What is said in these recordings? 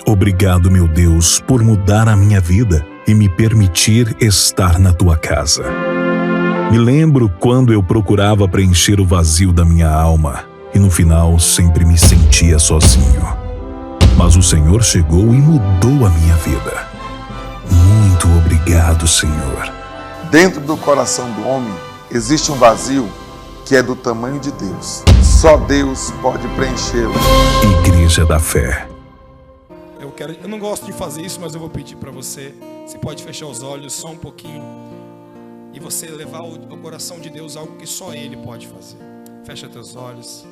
Obrigado, meu Deus, por mudar a minha vida e me permitir estar na tua casa. Me lembro quando eu procurava preencher o vazio da minha alma e no final sempre me sentia sozinho. Mas o Senhor chegou e mudou a minha vida. Muito obrigado, Senhor. Dentro do coração do homem existe um vazio que é do tamanho de Deus. Só Deus pode preenchê-lo. Igreja da Fé. Eu não gosto de fazer isso, mas eu vou pedir para você. Você pode fechar os olhos só um pouquinho e você levar ao coração de Deus algo que só Ele pode fazer. Fecha teus olhos.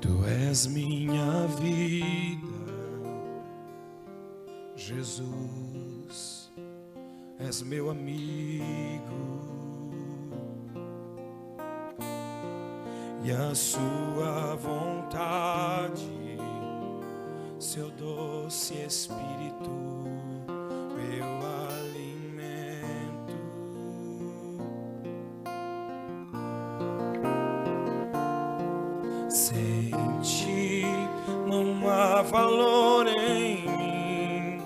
Tu és minha vida, Jesus, és meu amigo, e a sua vontade, seu doce Espírito, meu alimento. Sem ti não há valor em mim.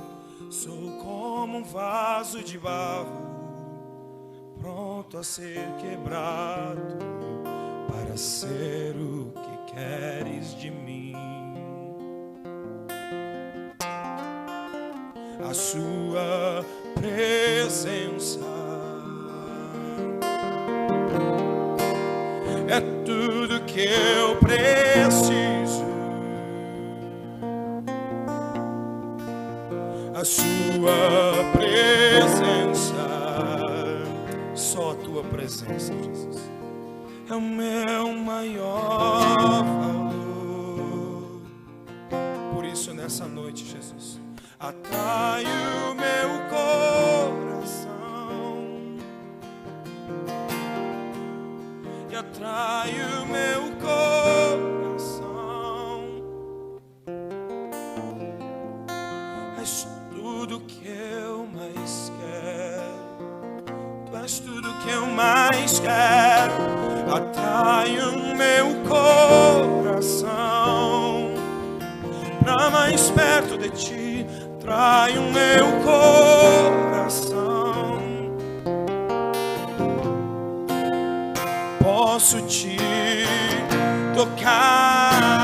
Sou como um vaso de barro, pronto a ser quebrado, para ser o que queres de mim. A sua presença é tudo que eu preciso. A sua presença, só a tua presença, Jesus, é o meu maior valor. Por isso nessa noite, Jesus, atrai o meu coração e atrai o meu coração. És tudo que eu mais quero. Tu és tudo que eu mais quero. Atrai o meu coração pra mais perto de ti. Atrai o meu coração. Posso te tocar.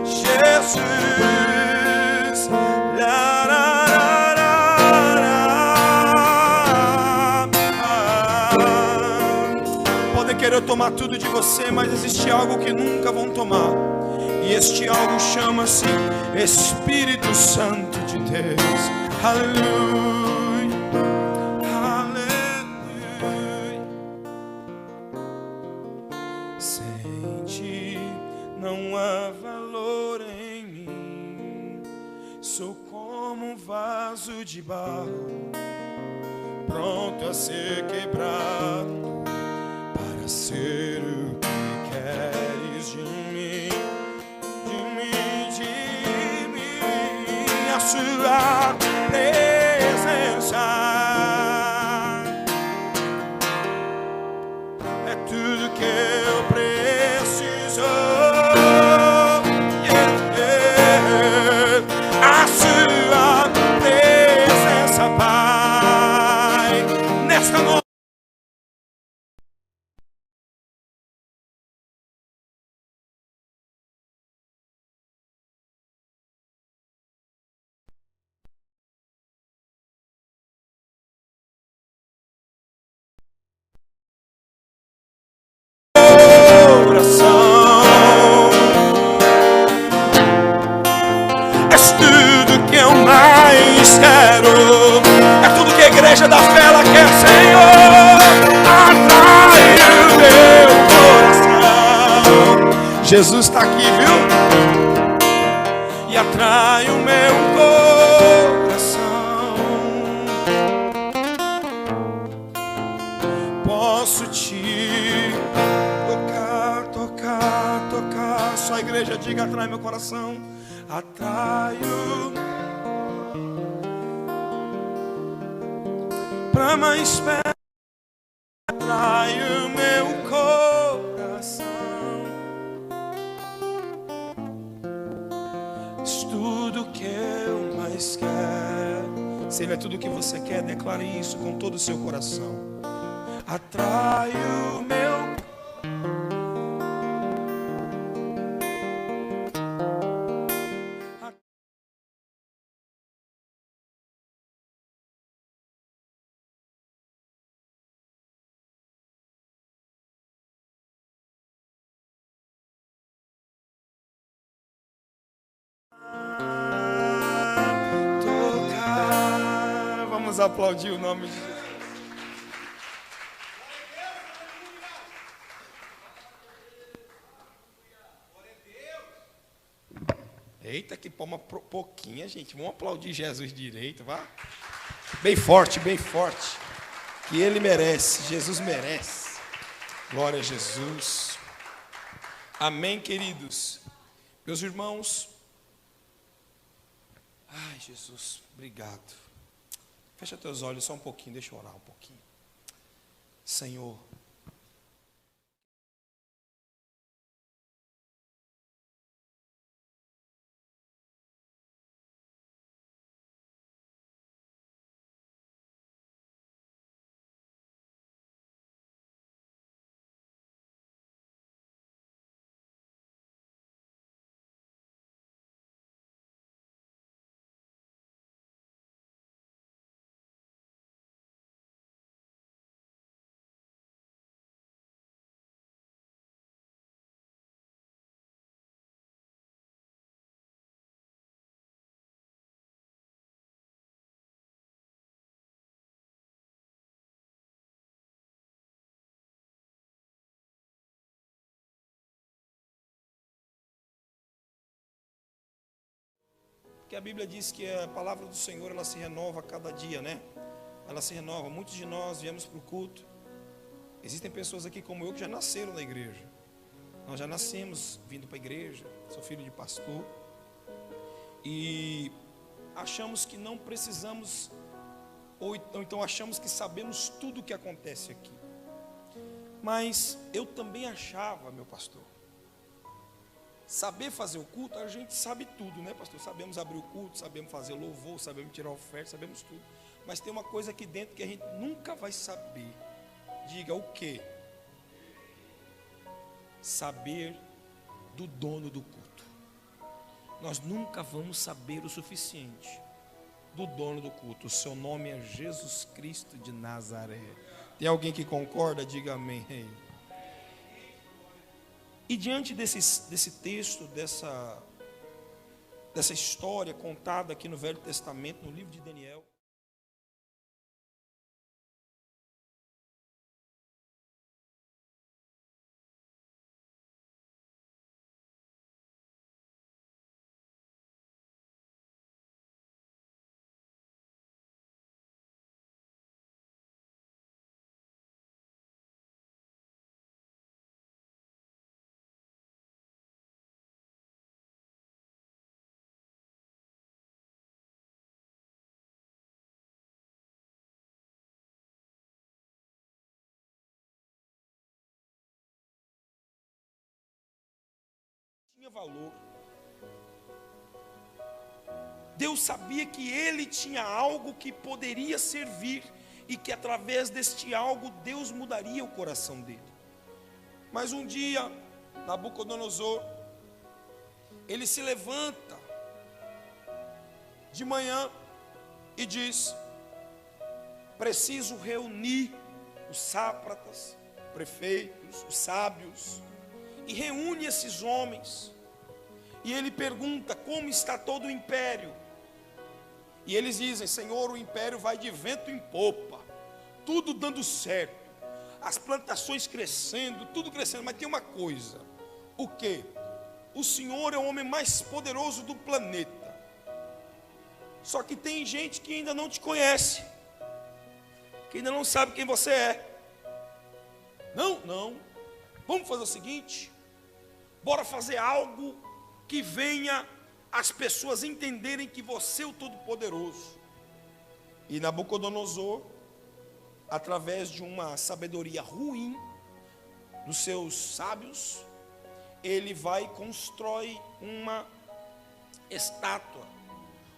Jesus. Podem querer tomar tudo de você, mas existe algo que nunca vão tomar. E este algo chama-se Espírito Santo de Deus. Aleluia, aleluia. Sem ti não há valor em mim. Sou como um vaso de barro, pronto a ser quebrado, para ser o que queres de mim. A sua presença é tudo que eu preciso. A sua presença, Pai, nesta noite. É tudo que a Igreja da Fé ela quer, Senhor. Atrai o meu coração. Jesus está aqui, viu? E atrai o meu coração. coração. Atraio pra mais perto, atraio meu coração. És tudo que eu mais quero. Se Ele é tudo que você quer, declare isso com todo o seu coração. Atraio meu tocar. Vamos aplaudir o nome de Jesus. Eita, que palma pouquinha, gente. Vamos aplaudir Jesus direito, vá. Bem forte, que Ele merece, Jesus merece. Glória a Jesus. Amém, queridos. Meus irmãos. Ai, Jesus, obrigado. Fecha teus olhos só um pouquinho, deixa eu orar um pouquinho. Senhor, porque a Bíblia diz que a palavra do Senhor, ela se renova a cada dia, né? Ela se renova. Muitos de nós viemos para o culto. Existem pessoas aqui como eu que já nasceram na igreja. Nós já nascemos vindo para a igreja. Sou filho de pastor. E achamos que não precisamos, ou então achamos que sabemos tudo o que acontece aqui. Mas eu também achava, meu pastor, saber fazer o culto, a gente sabe tudo, né, pastor? Sabemos abrir o culto, sabemos fazer louvor, sabemos tirar oferta, sabemos tudo. Mas tem uma coisa aqui dentro que a gente nunca vai saber. Diga o quê? Saber do dono do culto. Nós nunca vamos saber o suficiente do dono do culto. O seu nome é Jesus Cristo de Nazaré. Tem alguém que concorda? Diga amém. E diante desse texto, dessa história contada aqui no Velho Testamento, no livro de Daniel, tinha valor. Deus sabia que ele tinha algo que poderia servir e que através deste algo Deus mudaria o coração dele. Mas um dia, Nabucodonosor, ele se levanta de manhã e diz: preciso reunir os sátrapas, prefeitos, os sábios, e reúne esses homens. E ele pergunta: como está todo o império? E eles dizem: Senhor, o império vai de vento em popa, tudo dando certo, as plantações crescendo, tudo crescendo. Mas tem uma coisa: o quê? O Senhor é o homem mais poderoso do planeta. Só que tem gente que ainda não te conhece, que ainda não sabe quem você é. Não, vamos fazer o seguinte: bora fazer algo que venha as pessoas entenderem que você é o Todo-Poderoso. E Nabucodonosor, através de uma sabedoria ruim dos seus sábios, ele vai e constrói uma estátua,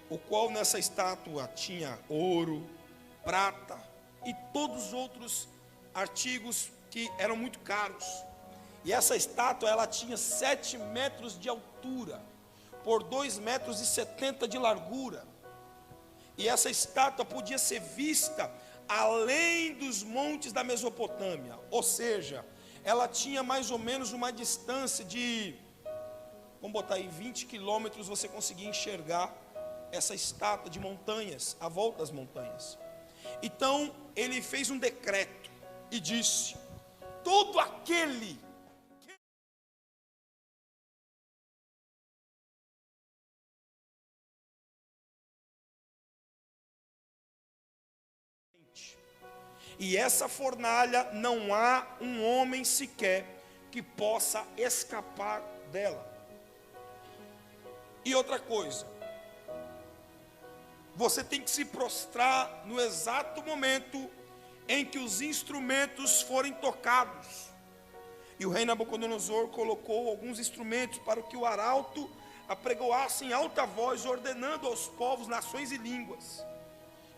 o qual nessa estátua tinha ouro, prata e todos os outros artigos que eram muito caros. E essa estátua, ela tinha 7 metros de altura, por 2,70 metros de largura. E essa estátua podia ser vista além dos montes da Mesopotâmia, ou seja, ela tinha mais ou menos uma distância de, vamos botar aí, 20 quilômetros, você conseguia enxergar essa estátua de montanhas, à volta das montanhas. Então, ele fez um decreto e disse: todo aquele e essa fornalha, não há um homem sequer que possa escapar dela. E outra coisa, você tem que se prostrar no exato momento em que os instrumentos forem tocados. E o rei Nabucodonosor colocou alguns instrumentos para que o arauto apregoasse em alta voz, ordenando aos povos, nações e línguas,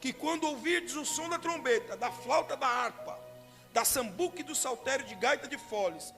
que quando ouvirdes o som da trombeta, da flauta, da harpa, da sambuca e do saltério, de gaita de foles,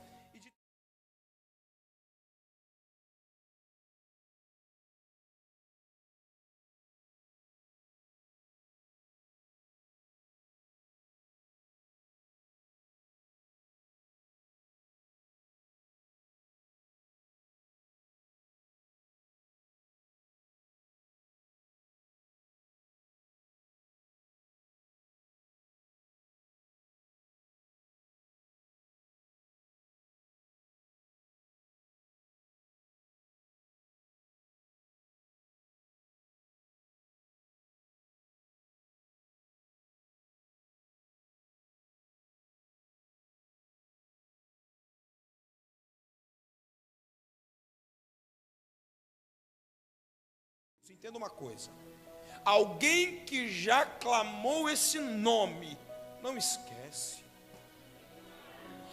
entenda uma coisa: alguém que já clamou esse nome, não esquece.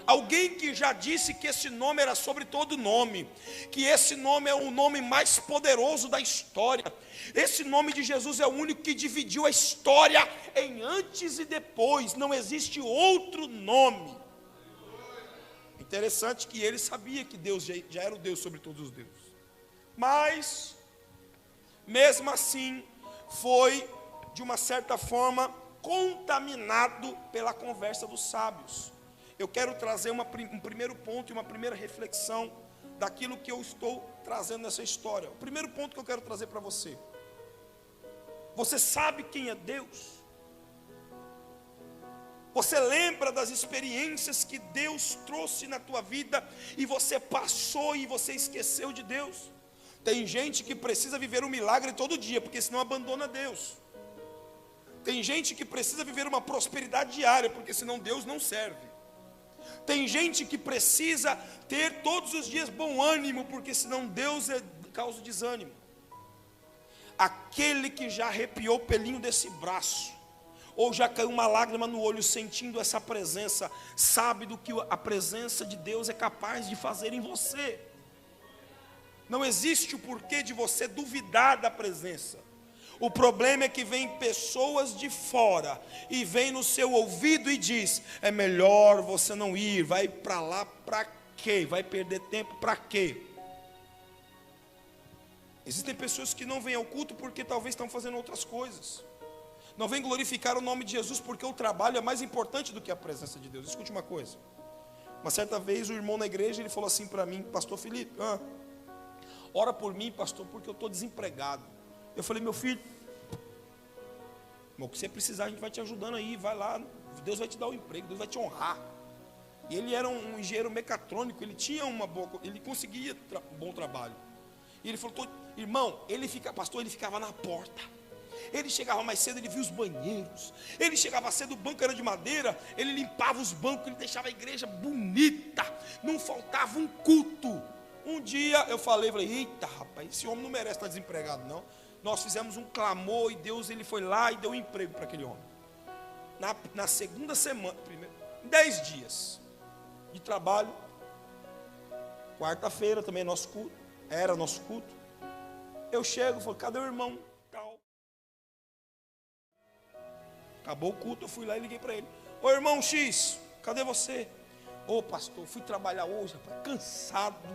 Alguém que já disse que esse nome era sobre todo nome, que esse nome é o nome mais poderoso da história. Esse nome de Jesus é o único que dividiu a história em antes e depois. Não existe outro nome. Interessante que ele sabia que Deus já era o Deus sobre todos os deuses. Mas mesmo assim, foi, de uma certa forma, contaminado pela conversa dos sábios. Eu quero trazer um primeiro ponto e uma primeira reflexão daquilo que eu estou trazendo nessa história. O primeiro ponto que eu quero trazer para você: você sabe quem é Deus? Você lembra das experiências que Deus trouxe na tua vida e você passou e você esqueceu de Deus? Tem gente que precisa viver um milagre todo dia, porque senão abandona Deus. Tem gente que precisa viver uma prosperidade diária, porque senão Deus não serve. Tem gente que precisa ter todos os dias bom ânimo, porque senão Deus causa desânimo. Aquele que já arrepiou o pelinho desse braço, ou já caiu uma lágrima no olho sentindo essa presença, sabe do que a presença de Deus é capaz de fazer em você. Não existe o porquê de você duvidar da presença. O problema é que vem pessoas de fora e vem no seu ouvido e diz: é melhor você não ir, vai para lá para quê? Vai perder tempo para quê? Existem pessoas que não vêm ao culto porque talvez estão fazendo outras coisas. Não vêm glorificar o nome de Jesus porque o trabalho é mais importante do que a presença de Deus. Escute uma coisa. Uma certa vez o irmão na igreja, ele falou assim para mim: pastor Felipe, ora por mim, pastor, porque eu estou desempregado. Eu falei: meu filho, o que você precisar a gente vai te ajudando aí, vai lá, Deus vai te dar o emprego, Deus vai te honrar. E ele era um engenheiro mecatrônico, ele tinha ele conseguia um bom trabalho. E ele falou: irmão, pastor, ele ficava na porta. Ele chegava mais cedo, ele via os banheiros. Ele chegava cedo, o banco era de madeira, ele limpava os bancos, ele deixava a igreja bonita, não faltava um culto. Um dia eu falei, eita rapaz, esse homem não merece estar desempregado não. Nós fizemos um clamor e Deus ele foi lá e deu um emprego para aquele homem. Na segunda semana, em 10 dias de trabalho, quarta-feira também era nosso culto. Eu chego e falo, cadê o irmão? Tal. Acabou o culto, eu fui lá e liguei para ele. Ô irmão X, cadê você? Ô pastor, fui trabalhar hoje, rapaz, cansado.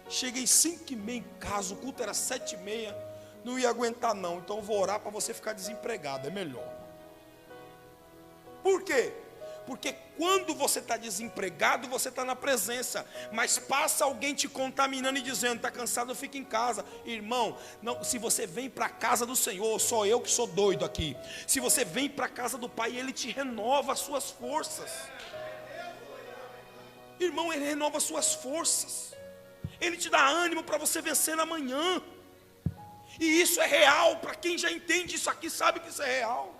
Cheguei 5h30 em casa, o culto era 7h30. Não ia aguentar não, então eu vou orar para você ficar desempregado, é melhor. Por quê? Porque quando você está desempregado, você está na presença. Mas passa alguém te contaminando e dizendo, está cansado, fica em casa. Irmão, não, se você vem para a casa do Senhor, sou eu que sou doido aqui. Se você vem para a casa do Pai, Ele te renova as suas forças. Irmão, Ele renova as suas forças. Ele te dá ânimo para você vencer na manhã. E isso é real, para quem já entende isso aqui, sabe que isso é real.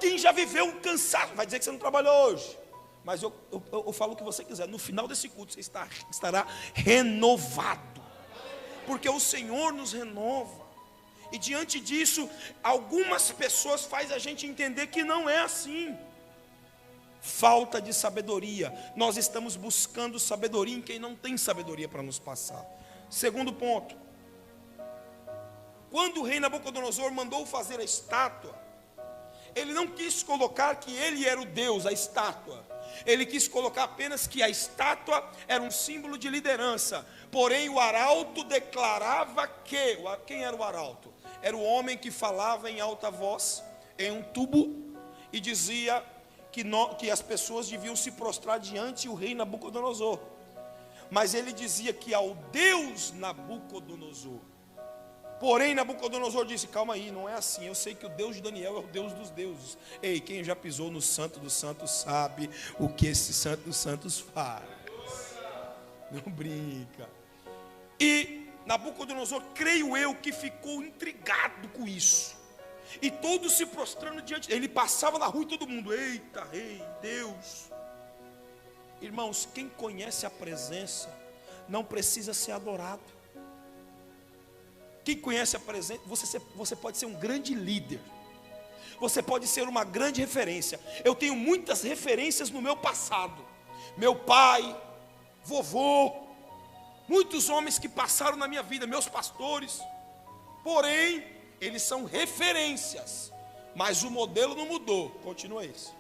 Quem já viveu um cansaço, vai dizer que você não trabalhou hoje, mas eu falo o que você quiser, no final desse culto você estará renovado, porque o Senhor nos renova. E diante disso, algumas pessoas fazem a gente entender que não é assim. Falta de sabedoria. Nós estamos buscando sabedoria em quem não tem sabedoria para nos passar. Segundo ponto, quando o rei Nabucodonosor mandou fazer a estátua, ele não quis colocar que ele era o Deus, a estátua. Ele quis colocar apenas que a estátua era um símbolo de liderança. Porém o arauto declarava que... Quem era o arauto? Era o homem que falava em alta voz, em um tubo, e dizia que as pessoas deviam se prostrar diante do rei Nabucodonosor. Mas ele dizia que ao Deus Nabucodonosor. Porém Nabucodonosor disse, calma aí, não é assim, eu sei que o Deus de Daniel é o Deus dos deuses. Ei, quem já pisou no Santo dos Santos sabe o que esse Santo dos Santos faz. Não brinca. E Nabucodonosor, creio eu, que ficou intrigado com isso. E todos se prostrando diante dele. Ele passava na rua e todo mundo, eita, rei, Deus. Irmãos, quem conhece a presença não precisa ser adorado. Quem conhece a presença, você pode ser um grande líder. Você pode ser uma grande referência. Eu tenho muitas referências no meu passado. Meu pai, vovô, muitos homens que passaram na minha vida, meus pastores. Porém, eles são referências. Mas o modelo não mudou, continua esse.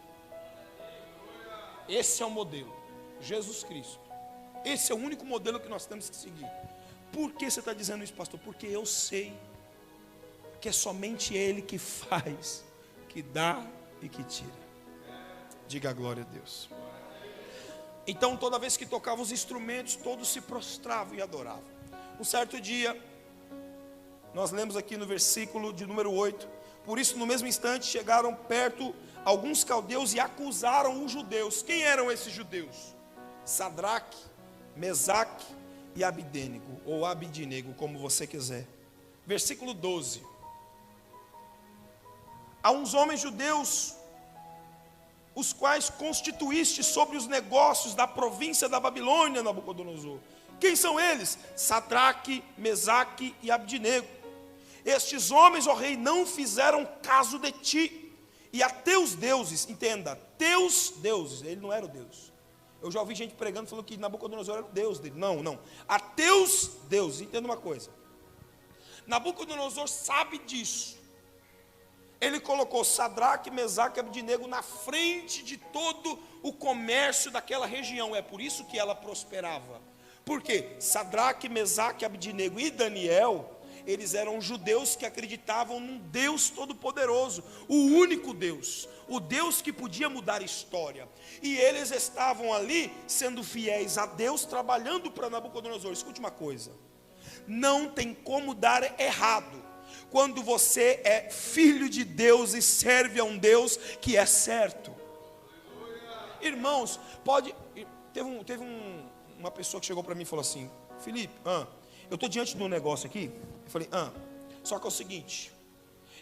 Esse é o modelo, Jesus Cristo. Esse é o único modelo que nós temos que seguir. Por que você está dizendo isso, pastor? Porque eu sei que é somente Ele que faz, que dá e que tira. Diga a glória a Deus. Então toda vez que tocava os instrumentos, todos se prostravam e adoravam. Um certo dia, nós lemos aqui no versículo de número 8. Por isso no mesmo instante chegaram perto alguns caldeus e acusaram os judeus. Quem eram esses judeus? Sadraque, Mesaque e Abidênego, ou Abidinego, como você quiser. Versículo 12. Há uns homens judeus, os quais constituíste sobre os negócios da província da Babilônia, Nabucodonosor. Quem são eles? Sadraque, Mesaque e Abidênego. Estes homens, ó rei, não fizeram caso de ti e a teus deuses. Entenda, teus deuses. Ele não era o Deus. Eu já ouvi gente pregando falando que Nabucodonosor era o Deus dele. Não. A teus deuses. Entenda uma coisa. Nabucodonosor sabe disso. Ele colocou Sadraque, Mesaque e Abidênego na frente de todo o comércio daquela região. É por isso que ela prosperava. Por quê? Sadraque, Mesaque, Abidênego e Daniel, eles eram judeus que acreditavam num Deus todo-poderoso, o único Deus, o Deus que podia mudar a história. E eles estavam ali sendo fiéis a Deus, trabalhando para Nabucodonosor. Escute uma coisa, não tem como dar errado quando você é filho de Deus e serve a um Deus que é certo. Irmãos, teve uma pessoa que chegou para mim e falou assim, Felipe, eu estou diante de um negócio aqui. Eu falei, só que é o seguinte,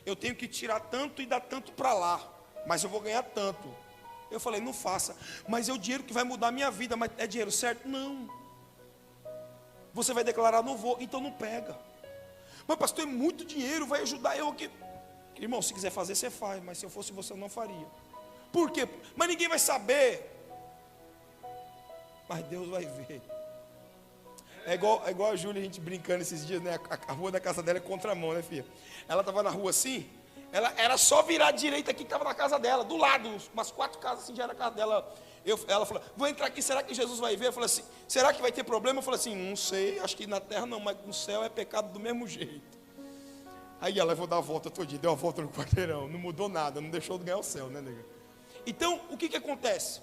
eu tenho que tirar tanto e dar tanto para lá, mas eu vou ganhar tanto. Eu falei, não faça, mas é o dinheiro que vai mudar a minha vida. Mas é dinheiro certo? Não. Você vai declarar: não vou, então não pega. Mas pastor, é muito dinheiro, vai ajudar eu aqui. Irmão, se quiser fazer, você faz, mas se eu fosse você, eu não faria. Por quê? Mas ninguém vai saber. Mas Deus vai ver. É igual a Júlia, a gente brincando esses dias, né? A rua da casa dela é contramão, né, filha? Ela estava na rua assim, ela era só virar à direita aqui que estava na casa dela, do lado, umas 4 casas assim, já era a casa dela. Ela falou: vou entrar aqui, será que Jesus vai ver? Eu falei assim: será que vai ter problema? Eu falei assim: não sei, acho que na terra não, mas no céu é pecado do mesmo jeito. Aí ela: vou dar a volta todinha, deu a volta no quarteirão, não mudou nada, não deixou de ganhar o céu, né, nega? Então, o que acontece?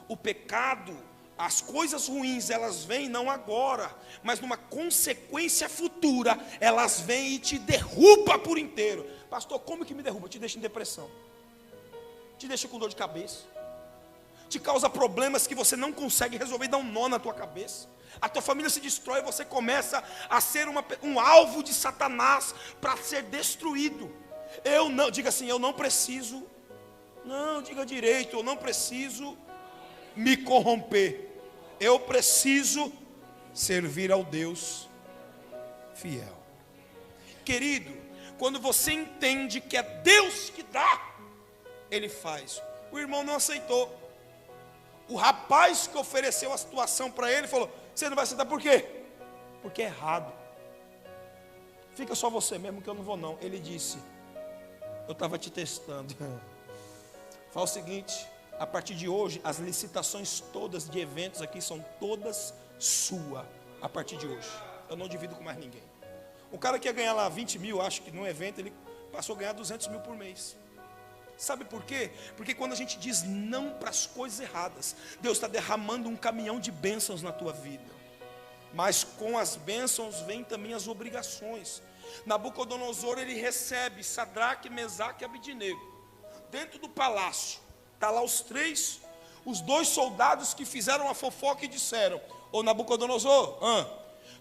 O pecado, as coisas ruins, elas vêm não agora, mas numa consequência futura, elas vêm e te derruba por inteiro. Pastor, como que me derruba? Te deixa em depressão, te deixa com dor de cabeça, te causa problemas que você não consegue resolver, dá um nó na tua cabeça. A tua família se destrói, você começa a ser um alvo de Satanás para ser destruído. Eu não, diga assim: eu não preciso, não, diga direito, eu não preciso me corromper. Eu preciso servir ao Deus fiel. Querido, quando você entende que é Deus que dá, Ele faz. O irmão não aceitou. O rapaz que ofereceu a situação para ele falou: você não vai aceitar por quê? Porque é errado. Fica só você mesmo que eu não vou não. Ele disse: eu estava te testando. Fala o seguinte: a partir de hoje, as licitações todas de eventos aqui são todas suas. A partir de hoje, eu não divido com mais ninguém. O cara que ia ganhar lá 20 mil, acho que num evento, ele passou a ganhar 200 mil por mês. Sabe por quê? Porque quando a gente diz não para as coisas erradas, Deus está derramando um caminhão de bênçãos na tua vida. Mas com as bênçãos vêm também as obrigações. Nabucodonosor, ele recebe Sadraque, Mesaque e Abidnego dentro do palácio. Está lá os 2 soldados que fizeram a fofoca e disseram: ô Nabucodonosor,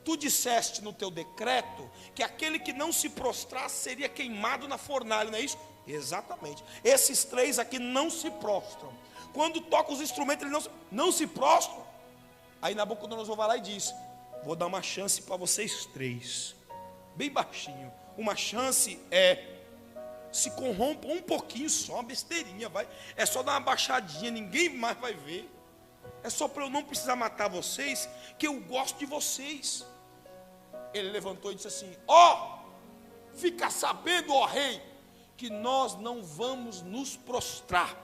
tu disseste no teu decreto que aquele que não se prostrasse seria queimado na fornalha, não é isso? Exatamente. Esses 3 aqui não se prostram. Quando toca os instrumentos, eles não se prostram. Aí Nabucodonosor vai lá e diz: vou dar uma chance para vocês 3, bem baixinho. Uma chance se corrompa um pouquinho só, uma besteirinha, vai. É só dar uma baixadinha, ninguém mais vai ver. É só para eu não precisar matar vocês, que eu gosto de vocês. Ele levantou e disse assim: fica sabendo, ó rei, que nós não vamos nos prostrar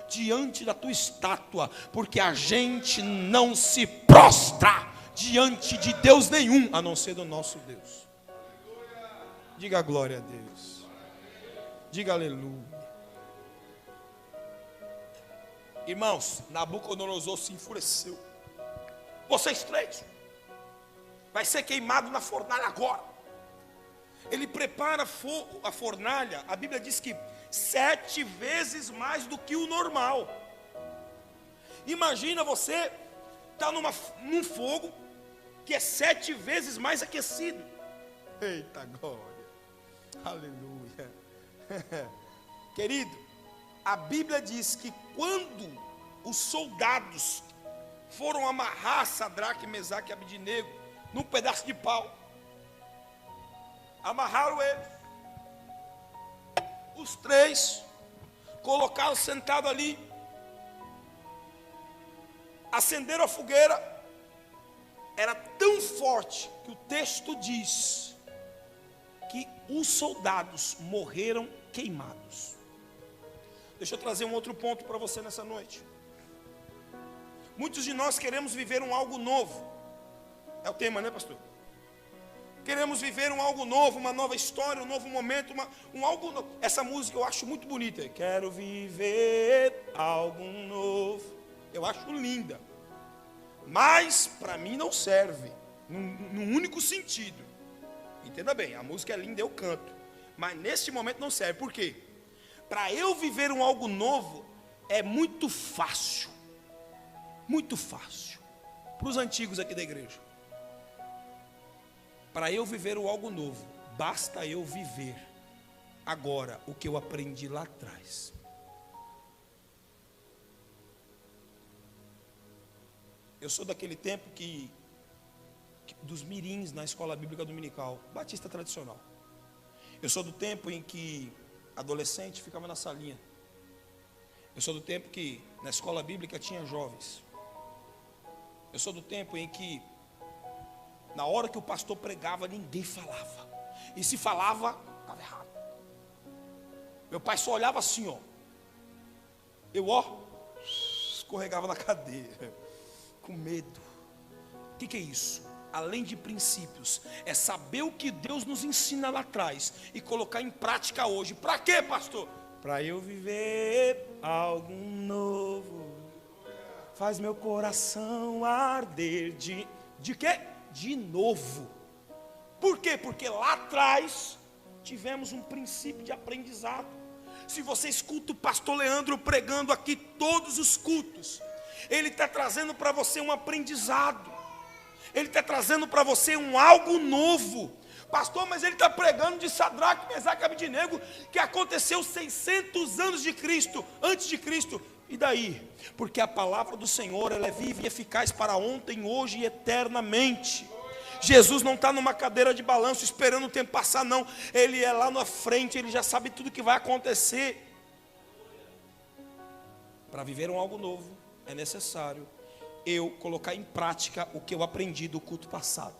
diante da tua estátua, porque a gente não se prostra diante de Deus nenhum, a não ser do nosso Deus. Diga glória a Deus. Diga aleluia. Irmãos, Nabucodonosor se enfureceu. Vocês 3 vai ser queimado na fornalha agora. Ele prepara a fornalha. A Bíblia diz que 7 vezes mais do que o normal. Imagina você estar num fogo que é 7 vezes mais aquecido. Eita glória, aleluia. Querido, a Bíblia diz que quando os soldados foram amarrar Sadraque, Mesaque e Abidnego num pedaço de pau, amarraram eles, os 3 colocaram sentado ali, acenderam a fogueira. Era tão forte que o texto diz que os soldados morreram queimados. Deixa eu trazer um outro ponto para você nessa noite. Muitos de nós queremos viver algo novo. É o tema, né, pastor? Queremos viver algo novo, uma nova história, um novo momento, algo novo. Essa música eu acho muito bonita. Quero viver algo novo. Eu acho linda. Mas para mim não serve. Num único sentido. Entenda bem, a música é linda, eu canto. Mas nesse momento não serve. Por quê? Para eu viver algo novo é muito fácil. Muito fácil. Para os antigos aqui da igreja. Para eu viver algo novo, basta eu viver agora o que eu aprendi lá atrás. Eu sou daquele tempo que dos mirins na escola bíblica dominical, batista tradicional. Eu sou do tempo em que adolescente ficava na salinha. Eu sou do tempo que na escola bíblica tinha jovens. Eu sou do tempo em que na hora que o pastor pregava ninguém falava. E se falava, estava errado. Meu pai só olhava assim, ó. Eu, escorregava na cadeira, com medo. O que é isso? Além de princípios, é saber o que Deus nos ensina lá atrás e colocar em prática hoje. Para quê, pastor? Para eu viver algo novo. Faz meu coração arder de quê? De novo. Por quê? Porque lá atrás tivemos um princípio de aprendizado. Se você escuta o pastor Leandro pregando aqui todos os cultos, ele está trazendo para você um aprendizado. Ele está trazendo para você um algo novo. Pastor, mas ele está pregando de Sadraque, Mesaque e Abednego, que aconteceu 600 anos de Cristo, antes de Cristo. E daí? Porque a palavra do Senhor, ela é viva e eficaz para ontem, hoje e eternamente. Jesus não está numa cadeira de balanço esperando o tempo passar, não. Ele é lá na frente, ele já sabe tudo que vai acontecer. Para viver um algo novo, é necessário eu colocar em prática o que eu aprendi do culto passado.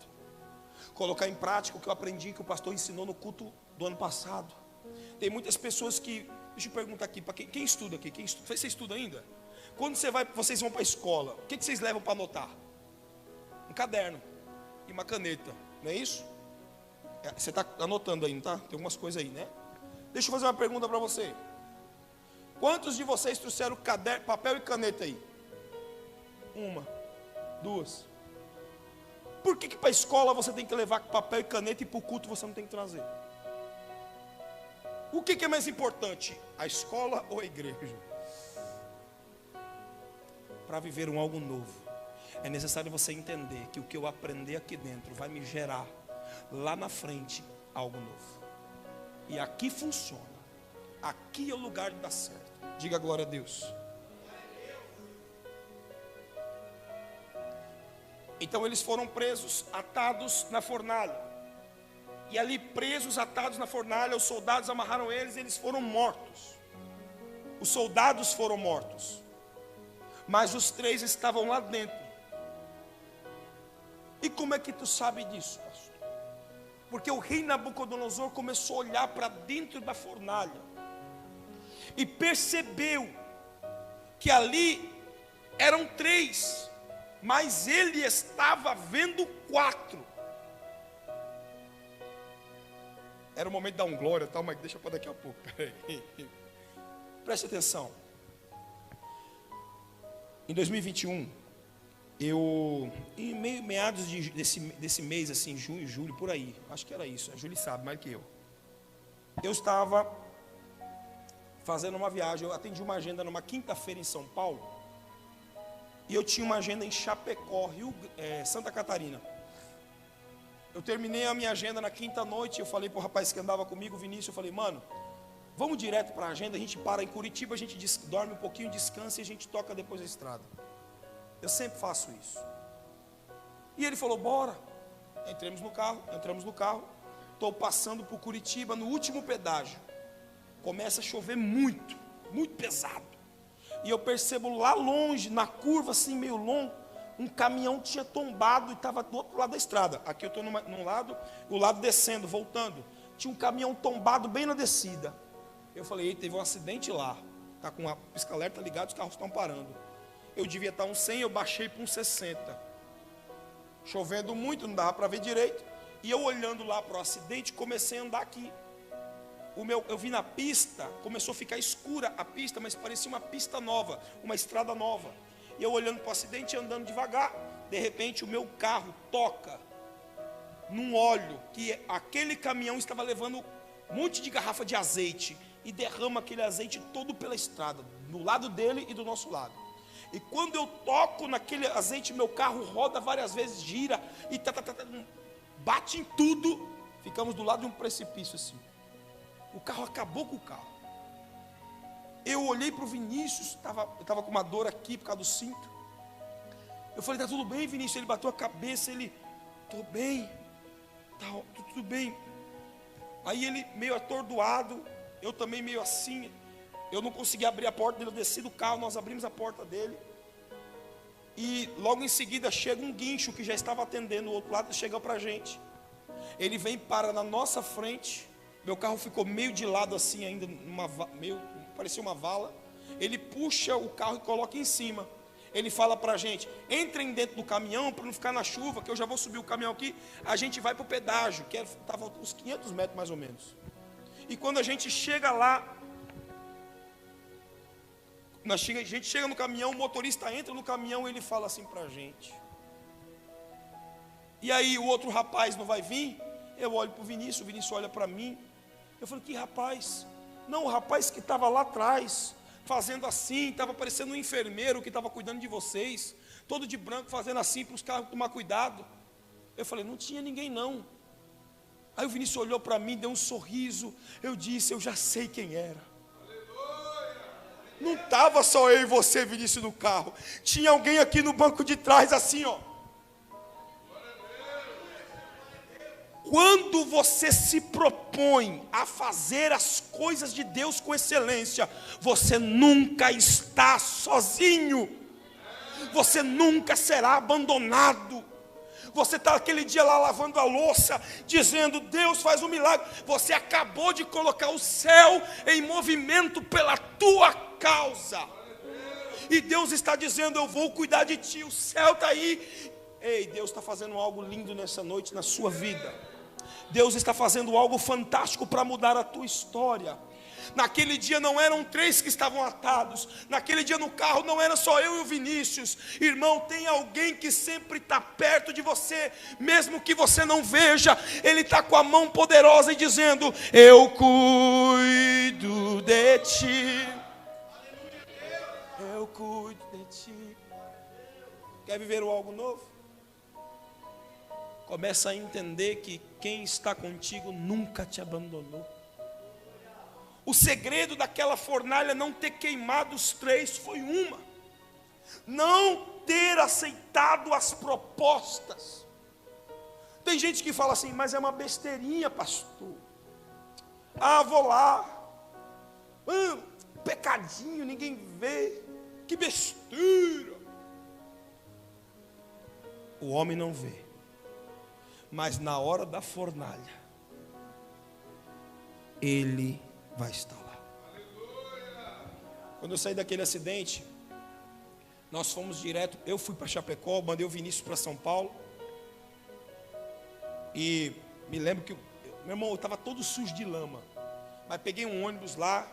Colocar em prática o que eu aprendi, que o pastor ensinou no culto do ano passado. Tem muitas pessoas que... Deixa eu perguntar aqui, para quem estuda aqui? Você estuda ainda? Quando vocês vão para a escola, o que vocês levam para anotar? Um caderno e uma caneta, não é isso? Você está anotando aí, não está? Tem algumas coisas aí, né? Deixa eu fazer uma pergunta para você. Quantos de vocês trouxeram caderno, papel e caneta aí? Uma, duas. Por que para a escola você tem que levar papel e caneta e para o culto você não tem que trazer? O que é mais importante? A escola ou a igreja? Para viver um algo novo, é necessário você entender que o que eu aprender aqui dentro vai me gerar lá na frente algo novo. E aqui funciona. Aqui é o lugar de dar certo. Diga glória a Deus. Então eles foram presos, atados na fornalha. E ali presos, atados na fornalha, os soldados amarraram eles e eles foram mortos. Os soldados foram mortos. Mas os 3 estavam lá dentro. E como é que tu sabe disso, pastor? Porque o rei Nabucodonosor começou a olhar para dentro da fornalha e percebeu que ali eram 3, mas ele estava vendo 4. Era o momento de dar um glória, tal, mas deixa para daqui a pouco. Preste atenção. Em 2021, em meados desse mês, assim, junho, julho, por aí, acho que era isso, a Júlia sabe mais que eu estava fazendo uma viagem, eu atendi uma agenda numa quinta-feira em São Paulo, e eu tinha uma agenda em Chapecó, Santa Catarina. Eu terminei a minha agenda na quinta noite, eu falei para o rapaz que andava comigo, Vinícius, eu falei, mano, vamos direto para a agenda, a gente para em Curitiba, a gente dorme um pouquinho, descansa e a gente toca depois da estrada. Eu sempre faço isso. E ele falou, bora. Entramos no carro, estou passando por Curitiba, no último pedágio. Começa a chover muito, muito pesado. E eu percebo lá longe, na curva assim meio longo, um caminhão tinha tombado e estava do outro lado da estrada. Aqui eu estou num lado, o lado descendo, voltando. Tinha um caminhão tombado bem na descida. Eu falei, teve um acidente lá. Está com a pisca-alerta ligada, os carros estão parando. Eu devia estar uns 100, eu baixei para uns 60. Chovendo muito, não dava para ver direito. E eu olhando lá para o acidente, comecei a andar aqui. Eu vi na pista, começou a ficar escura a pista, mas parecia uma pista nova, uma estrada nova. E eu olhando para o acidente e andando devagar. De repente o meu carro toca num óleo que aquele caminhão estava levando um monte de garrafa de azeite. E derrama aquele azeite todo pela estrada, do lado dele e do nosso lado. E quando eu toco naquele azeite, meu carro roda várias vezes, gira e bate em tudo. Ficamos do lado de um precipício assim. O carro acabou com o carro. Eu olhei para o Vinícius, eu estava com uma dor aqui por causa do cinto. Eu falei, está tudo bem, Vinícius? Ele bateu a cabeça, ele Tô bem, tá tudo bem. Aí ele meio atordoado, eu também meio assim. Eu não consegui abrir a porta dele, eu desci do carro, nós abrimos a porta dele. E logo em seguida chega um guincho que já estava atendendo o outro lado, chega pra gente. Ele vem para na nossa frente. Meu carro ficou meio de lado assim ainda, meio, parecia uma vala. Ele puxa o carro e coloca em cima. Ele fala pra gente: entrem dentro do caminhão para não ficar na chuva, que eu já vou subir o caminhão aqui. A gente vai para o pedágio, que estava uns 500 metros mais ou menos. E quando a gente chega lá, a gente chega no caminhão, o motorista entra no caminhão e ele fala assim pra gente: e aí, o outro rapaz não vai vir? Eu olho para o Vinícius olha para mim. Eu falo: que rapaz? Não, o rapaz que estava lá atrás, fazendo assim, estava parecendo um enfermeiro que estava cuidando de vocês, todo de branco, fazendo assim para os carros tomar cuidado. Eu falei: não tinha ninguém não. Aí o Vinícius olhou para mim, deu um sorriso. Eu disse: eu já sei quem era. Não estava só eu e você, Vinícius, no carro. Tinha alguém aqui no banco de trás assim, ó. Quando você se propõe a fazer as coisas de Deus com excelência, você nunca está sozinho. Você nunca será abandonado. Você está aquele dia lá lavando a louça, dizendo: Deus faz um milagre. Você acabou de colocar o céu em movimento pela tua causa. E Deus está dizendo: eu vou cuidar de ti. O céu está aí. Ei, Deus está fazendo algo lindo nessa noite na sua vida. Deus está fazendo algo fantástico para mudar a tua história. Naquele dia não eram 3 que estavam atados. Naquele dia no carro não era só eu e o Vinícius. Irmão, tem alguém que sempre está perto de você, mesmo que você não veja. Ele está com a mão poderosa e dizendo: eu cuido de ti. Eu cuido de ti. Quer viver algo novo? Começa a entender que quem está contigo nunca te abandonou. O segredo daquela fornalha não ter queimado os 3 foi uma: não ter aceitado as propostas. Tem gente que fala assim: mas é uma besteirinha, pastor. Ah, vou lá. Pecadinho, ninguém vê. Que besteira. O homem não vê, mas na hora da fornalha, ele vai estar lá. Quando eu saí daquele acidente, nós fomos direto. Eu fui para Chapecó, mandei o Vinícius para São Paulo. E me lembro que meu irmão estava todo sujo de lama, mas peguei um ônibus lá.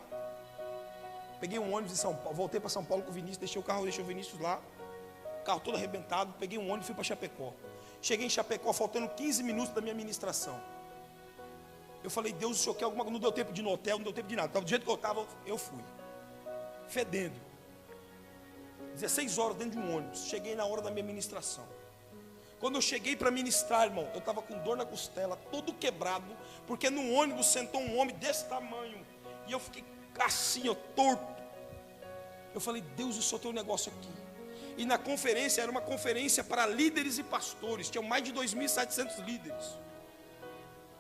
Peguei um ônibus em São Paulo, voltei para São Paulo com o Vinícius, deixei o Vinícius lá, carro todo arrebentado. Peguei um ônibus e fui para Chapecó. Cheguei em Chapecó faltando 15 minutos da minha ministração. Eu falei: Deus, o senhor quer alguma coisa? Não deu tempo de ir no hotel, não deu tempo de nada. Do jeito que eu estava, eu fui. Fedendo. 16 horas dentro de um ônibus. Cheguei na hora da minha ministração. Quando eu cheguei para ministrar, irmão, eu estava com dor na costela, todo quebrado, porque no ônibus sentou um homem desse tamanho. E eu fiquei assim, ó, torto. Eu falei: Deus, o senhor tem um negócio aqui. E na conferência, era uma conferência para líderes e pastores. Tinham mais de 2.700 líderes.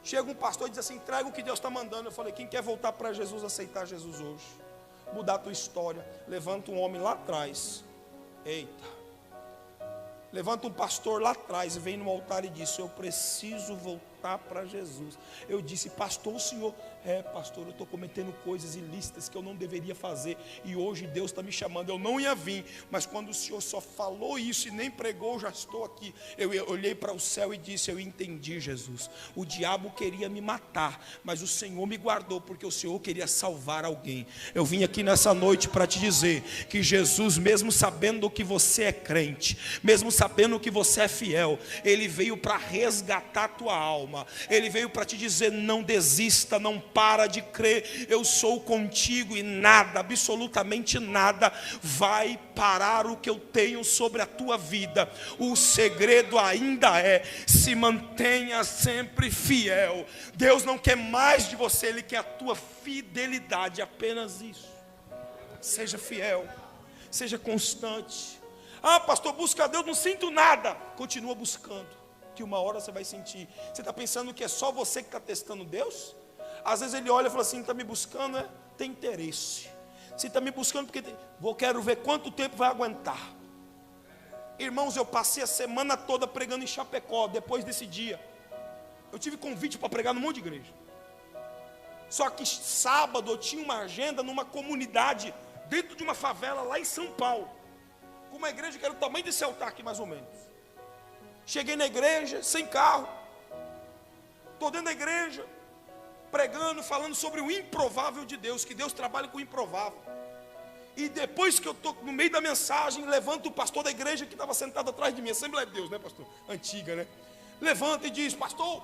Chega um pastor e diz assim: traga o que Deus está mandando. Eu falei: quem quer voltar para Jesus, aceitar Jesus hoje, mudar a tua história? Levanta um homem lá atrás. Eita. Levanta um pastor lá atrás e vem no altar e diz: eu preciso voltar para Jesus. Eu disse: pastor, o senhor? É, pastor, eu estou cometendo coisas ilícitas que eu não deveria fazer, e hoje Deus está me chamando. Eu não ia vir, mas quando o senhor só falou isso e nem pregou, eu já estou aqui. Eu olhei para o céu e disse: eu entendi, Jesus. O diabo queria me matar, mas o Senhor me guardou, porque o Senhor queria salvar alguém. Eu vim aqui nessa noite para te dizer que Jesus, mesmo sabendo que você é crente, mesmo sabendo que você é fiel, Ele veio para resgatar a tua alma. Ele veio para te dizer: não desista, não para de crer. Eu sou contigo e nada, absolutamente nada, vai parar o que eu tenho sobre a tua vida. O segredo ainda é: se mantenha sempre fiel. Deus não quer mais de você, Ele quer a tua fidelidade, apenas isso. Seja fiel, seja constante. Ah, pastor, busca a Deus, não sinto nada. Continua buscando. que uma hora você vai sentir. Você está pensando que é só você que está testando Deus? Às vezes ele olha e fala assim, está me buscando, né? Tem interesse. Se está me buscando porque quero ver quanto tempo vai aguentar. Irmãos, eu passei a semana toda pregando em Chapecó. Depois desse dia, eu tive convite para pregar num monte de igreja. Só que sábado eu tinha uma agenda numa comunidade dentro de uma favela lá em São Paulo, com uma igreja que era o tamanho desse altar aqui mais ou menos. Cheguei na igreja sem carro, estou dentro da igreja pregando, falando sobre o improvável de Deus, que Deus trabalha com o improvável. E depois que eu estou no meio da mensagem, levanta o pastor da igreja que estava sentado atrás de mim, Assembleia de Deus, né, pastor? Antiga, né? Levanta e diz, pastor.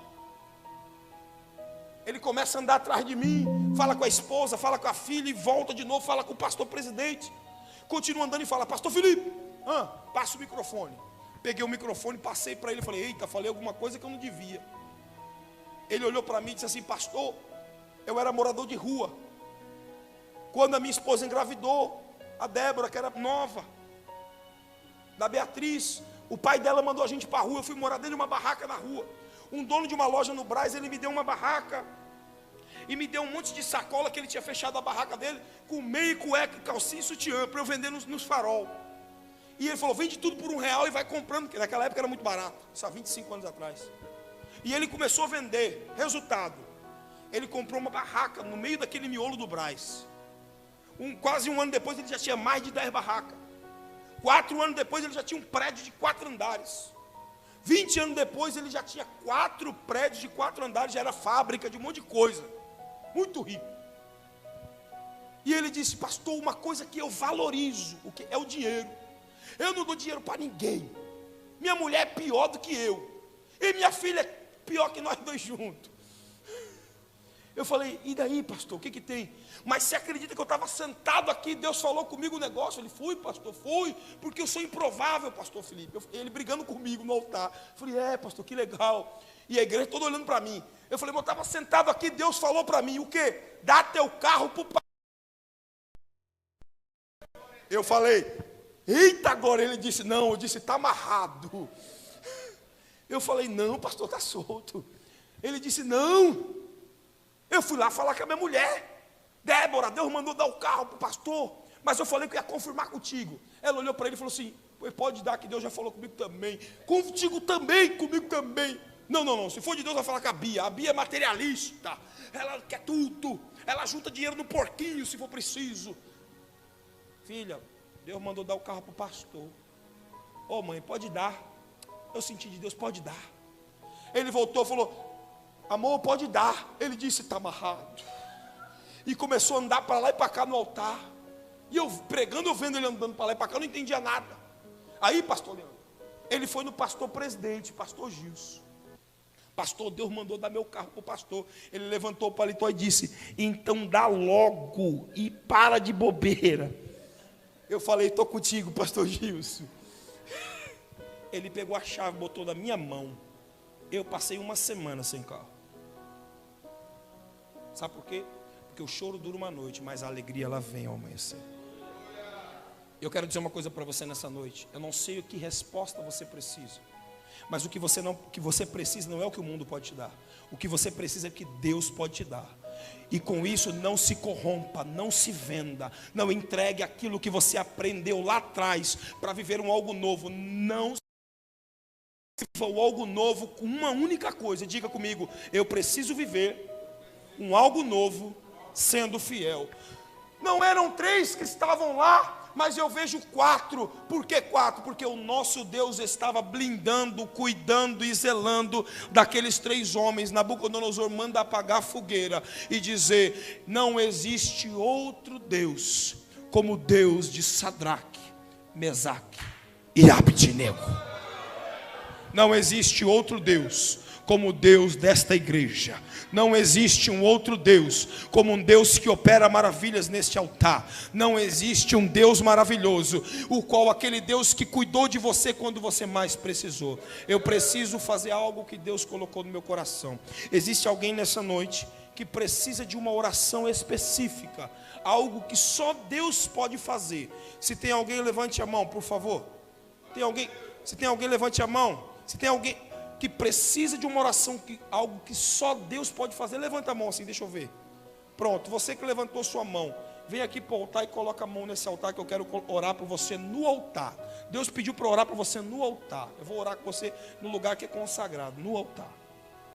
Ele começa a andar atrás de mim, fala com a esposa, fala com a filha e volta de novo, fala com o pastor presidente. Continua andando e fala, pastor Felipe, passa o microfone. Peguei o microfone, passei para ele e falei, eita, falei alguma coisa que eu não devia. Ele olhou para mim e disse assim, pastor, eu era morador de rua. Quando a minha esposa engravidou, a Débora, que era nova, da Beatriz, o pai dela mandou a gente para a rua, eu fui morar dentro de uma barraca na rua. Um dono de uma loja no Brás, ele me deu uma barraca e me deu um monte de sacola que ele tinha fechado a barraca dele, com meia, cueca, calcinha e sutiã, para eu vender nos farol. E ele falou, vende tudo por R$1 e vai comprando, porque naquela época era muito barato, isso há 25 anos atrás. E ele começou a vender. Resultado, ele comprou uma barraca no meio daquele miolo do Brás. Quase um ano depois ele já tinha mais de 10 barracas. 4 anos depois ele já tinha um prédio de 4 andares. 20 anos depois ele já tinha 4 prédios de 4 andares, já era fábrica de um monte de coisa. Muito rico. E ele disse, pastor, uma coisa que eu valorizo, o que é o dinheiro. Eu não dou dinheiro para ninguém. Minha mulher é pior do que eu. E minha filha é pior que nós dois juntos. Eu falei, e daí, pastor, o que tem? Mas você acredita que eu estava sentado aqui, Deus falou comigo o negócio? Ele, fui, pastor, fui, porque eu sou improvável, pastor Felipe. Ele brigando comigo no altar. Eu falei, pastor, que legal. E a igreja toda olhando para mim. Eu falei, mas eu estava sentado aqui, Deus falou para mim, o quê? Dá teu carro para o pai. Eu falei, eita, agora ele disse, não, eu disse, está amarrado. Eu falei, não, pastor, está solto. Ele disse, não. Eu fui lá falar com a minha mulher, Débora, Deus mandou dar o carro para o pastor, mas eu falei que eu ia confirmar contigo. Ela olhou para ele e falou assim, pode dar que Deus já falou comigo também. Contigo também, comigo também. Não, se for de Deus vai falar com a Bia é materialista, ela quer tudo, ela junta dinheiro no porquinho se for preciso. Filha, Deus mandou dar o carro para o pastor. Mãe, pode dar. Eu senti de Deus, pode dar. Ele voltou e falou, amor, pode dar. Ele disse, está amarrado. E começou a andar para lá e para cá no altar. E eu pregando, eu vendo ele andando para lá e para cá, eu não entendia nada. Aí, pastor Leandro, ele foi no pastor presidente, pastor Gilson. Pastor, Deus mandou dar meu carro para o pastor. Ele levantou o paletó e disse, então dá logo e para de bobeira. Eu falei, estou contigo, pastor Gilson. Ele pegou a chave, botou na minha mão. Eu passei uma semana sem carro. Sabe por quê? Porque o choro dura uma noite, mas a alegria ela vem ao amanhecer. Eu quero dizer uma coisa para você nessa noite. Eu não sei o que resposta você precisa, mas o que você precisa não é o que o mundo pode te dar. O que você precisa é o que Deus pode te dar. E com isso não se corrompa, não se venda, não entregue aquilo que você aprendeu lá atrás para viver um algo novo. Não o algo novo com uma única coisa. Diga comigo, eu preciso viver um algo novo sendo fiel. Não eram 3 que estavam lá, mas eu vejo 4. Por que 4? Porque o nosso Deus estava blindando, cuidando e zelando daqueles 3 homens. Nabucodonosor manda apagar a fogueira e dizer, não existe outro Deus como o Deus de Sadraque, Mesaque e Abednego. Não existe outro Deus como o Deus desta igreja. Não existe um outro Deus como um Deus que opera maravilhas neste altar. Não existe um Deus maravilhoso, o qual aquele Deus que cuidou de você quando você mais precisou. Eu preciso fazer algo que Deus colocou no meu coração. Existe alguém nessa noite que precisa de uma oração específica, algo que só Deus pode fazer. Se tem alguém, levante a mão, por favor. Tem alguém? Se tem alguém, levante a mão. Se tem alguém, que precisa de uma oração, algo que só Deus pode fazer, levanta a mão assim, deixa eu ver. Pronto, você que levantou sua mão, vem aqui para o altar e coloca a mão nesse altar, que eu quero orar por você no altar. Deus pediu para orar por você no altar. Eu vou orar com você no lugar que é consagrado, no altar.